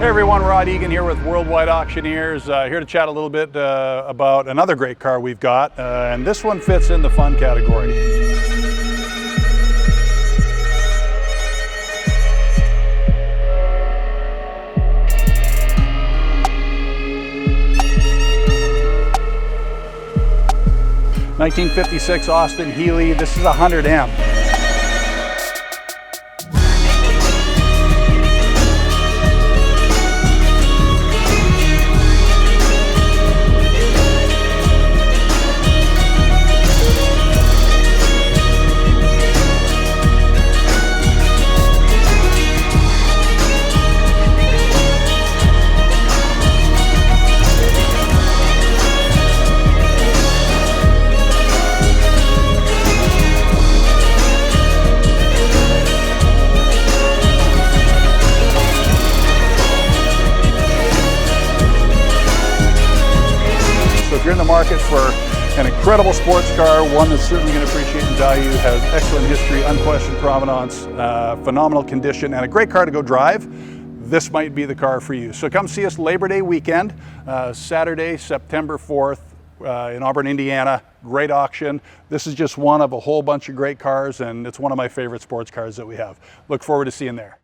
Hey everyone, Rod Egan here with Worldwide Auctioneers, here to chat a little bit about another great car we've got, and this one fits in the fun category. '56 Austin-Healey. This is a 100M. So if you're in the market for an incredible sports car, one that's certainly going to appreciate in value, has excellent history, unquestioned provenance, phenomenal condition, and a great car to go drive, this might be the car for you. So come see us Labor Day weekend, Saturday, September 4th in Auburn, Indiana. Great auction. This is just one of a whole bunch of great cars, and it's one of my favorite sports cars that we have. Look forward to seeing you there.